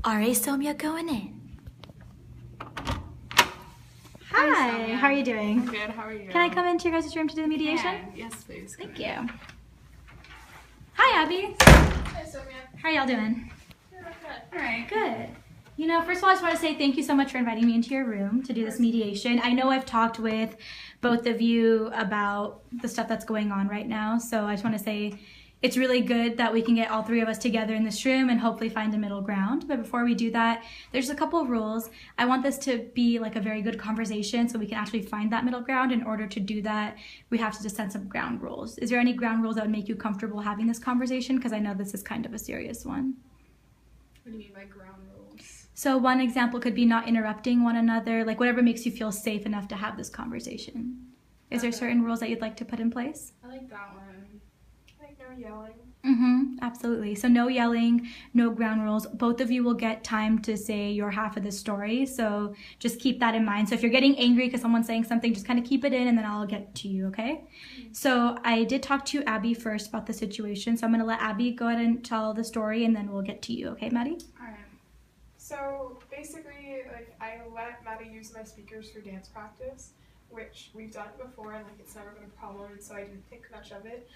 All right, Sowmya, going in. Hi, How are you doing? I'm good, how are you? Can I come into your guys' room to do the mediation? Yes, please. Thank you. Hi, Abby. Hi, Sowmya. How are y'all doing? Good. All right. Good. You know, first of all, I just want to say thank you so much for inviting me into your room to do this mediation. I know I've talked with both of you about the stuff that's going on right now, so I just want to say it's really good that we can get all three of us together in this room and hopefully find a middle ground. But before we do that, there's a couple of rules. I want this to be like a very good conversation so we can actually find that middle ground. In order to do that, we have to just set some ground rules. Is there any ground rules that would make you comfortable having this conversation? Because I know this is kind of a serious one. What do you mean by ground rules? So one example could be not interrupting one another, like whatever makes you feel safe enough to have this conversation. Is there certain rules that you'd like to put in place? I like that one. Like no yelling. Absolutely. So no yelling, no ground rules. Both of you will get time to say your half of the story. So just keep that in mind. So if you're getting angry because someone's saying something, just kind of keep it in and then I'll get to you, okay? So I did talk to Abby first about the situation. So I'm going to let Abby go ahead and tell the story and then we'll get to you, okay, Maddie? All right. So basically, like, I let Maddie use my speakers for dance practice, which we've done before, and like it's never been a problem, and so I didn't think much of it.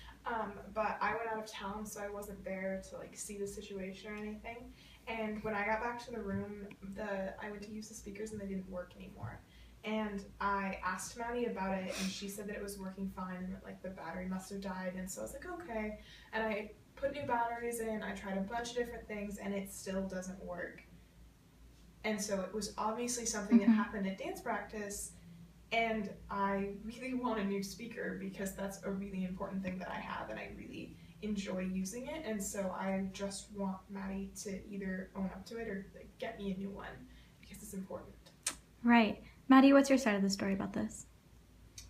But I went out of town, so I wasn't there to like see the situation or anything. And when I got back to the room, I went to use the speakers and they didn't work anymore. And I asked Maddie about it, and she said that it was working fine and that like the battery must have died. And so I was like, okay. And I put new batteries in. I tried a bunch of different things, and it still doesn't work. And so it was obviously something that happened at dance practice. And I really want a new speaker because that's a really important thing that I have and I really enjoy using it. And so I just want Maddie to either own up to it or like, get me a new one because it's important. Right. Maddie, what's your side of the story about this?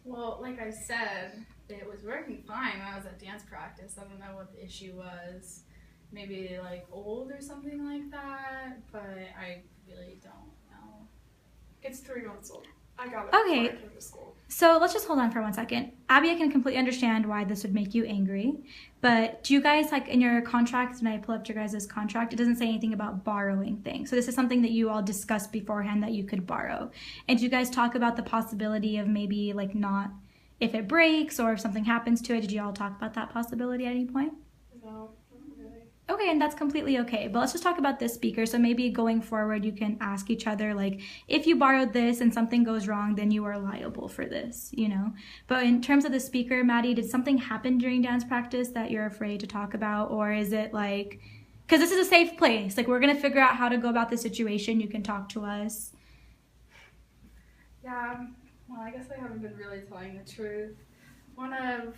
Well, like I said, it was working fine when I was at dance practice. I don't know what the issue was. Maybe like old or something like that, but I really don't know. It's 3 months old. I got it Okay. before I came to school. So let's just hold on for 1 second. Abby, I can completely understand why this would make you angry, but do you guys, like in your contract, and I pull up your guys' contract, it doesn't say anything about borrowing things. So this is something that you all discussed beforehand that you could borrow. And do you guys talk about the possibility of maybe like not, if it breaks or if something happens to it, did you all talk about that possibility at any point? No, not really. Okay, and that's completely okay. But let's just talk about this speaker. So maybe going forward, you can ask each other, like, if you borrowed this and something goes wrong, then you are liable for this, you know? But in terms of the speaker, Maddie, did something happen during dance practice that you're afraid to talk about? Or is it like, because this is a safe place. Like, we're going to figure out how to go about the situation. You can talk to us. Yeah, well, I guess I haven't been really telling the truth. One of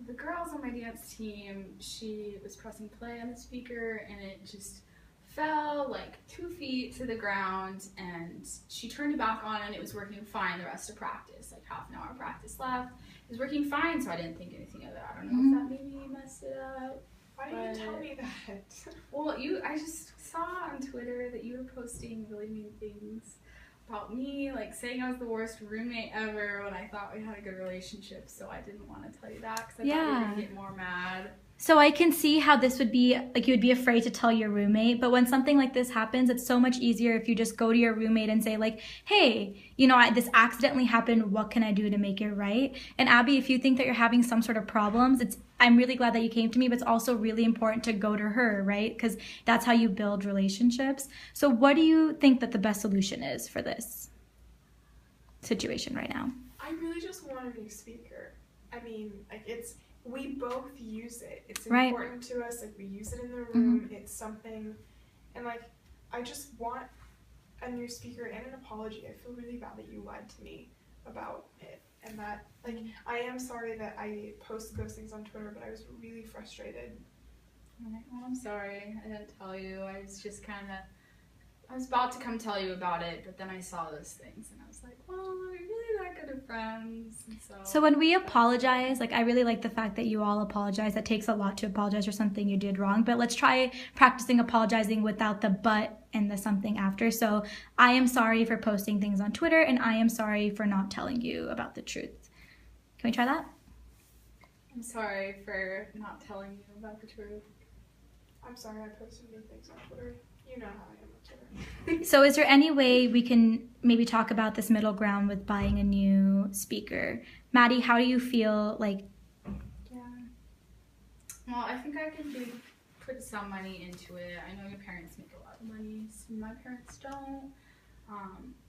the girls on my dance team, she was pressing play on the speaker and it just fell like 2 feet to the ground, and she turned it back on and it was working fine the rest of practice, like half an hour of practice left. It was working fine, so I didn't think anything of it. I don't know if that maybe messed it up. Why didn't you tell me that? Well, I just saw on Twitter that you were posting really mean things about me, like saying I was the worst roommate ever when I thought we had a good relationship, so I didn't want to tell you that because I thought you were going to get more mad. So I can see how this would be, like you would be afraid to tell your roommate, but when something like this happens, it's so much easier if you just go to your roommate and say like, hey, you know, this accidentally happened, what can I do to make it right? And Abby, if you think that you're having some sort of problems, I'm really glad that you came to me, but it's also really important to go to her, right? Because that's how you build relationships. So what do you think that the best solution is for this situation right now? I really just want a new speaker. I mean, like we both use it. It's Right. important to us. Like we use it in the room. It's something, and like I just want a new speaker and an apology. I feel really bad that you lied to me about it, and that like I am sorry that I posted those things on Twitter, but I was really frustrated. Well, I'm sorry. I didn't tell you. I was about to come tell you about it, but then I saw those things and I was like, well, are we really that good of friends? And so when we apologize, like I really like the fact that you all apologize. That takes a lot to apologize for something you did wrong, but let's try practicing apologizing without the but and the something after. So I am sorry for posting things on Twitter, and I am sorry for not telling you about the truth. Can we try that? I'm sorry for not telling you about the truth. I'm sorry, I posted new things on Twitter. You know how I am on Twitter. So is there any way we can maybe talk about this middle ground with buying a new speaker? Maddie, how do you feel like? Yeah. Well, I think I could put some money into it. I know your parents make a lot of money. My parents don't.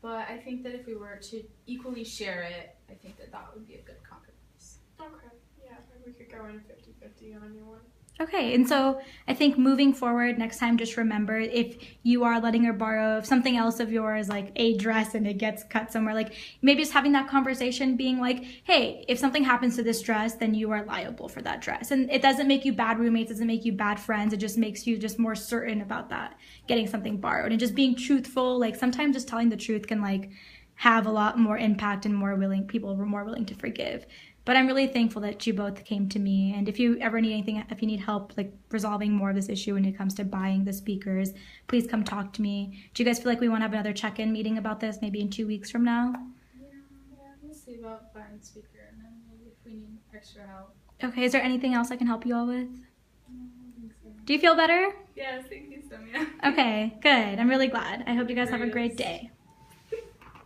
But I think that if we were to equally share it, I think that would be a good compromise. Okay. Yeah, maybe we could go in 50-50 on a new one. Okay, and so I think moving forward, next time, just remember, if you are letting her borrow something else of yours, like a dress, and it gets cut somewhere, like maybe just having that conversation, being like, hey, if something happens to this dress, then you are liable for that dress. And it doesn't make you bad roommates, doesn't make you bad friends, it just makes you just more certain about that, getting something borrowed. And just being truthful, like sometimes just telling the truth can like have a lot more impact and people were more willing to forgive. But I'm really thankful that you both came to me. And if you ever need anything, if you need help like resolving more of this issue when it comes to buying the speakers, please come talk to me. Do you guys feel like we want to have another check-in meeting about this maybe in 2 weeks from now? Yeah, we'll see about buying the speaker and then maybe if we need extra help. Okay, is there anything else I can help you all with? I don't think so. Do you feel better? Yes, thank you, Sowmya. Okay, good. I'm really glad. I hope you guys have a great day.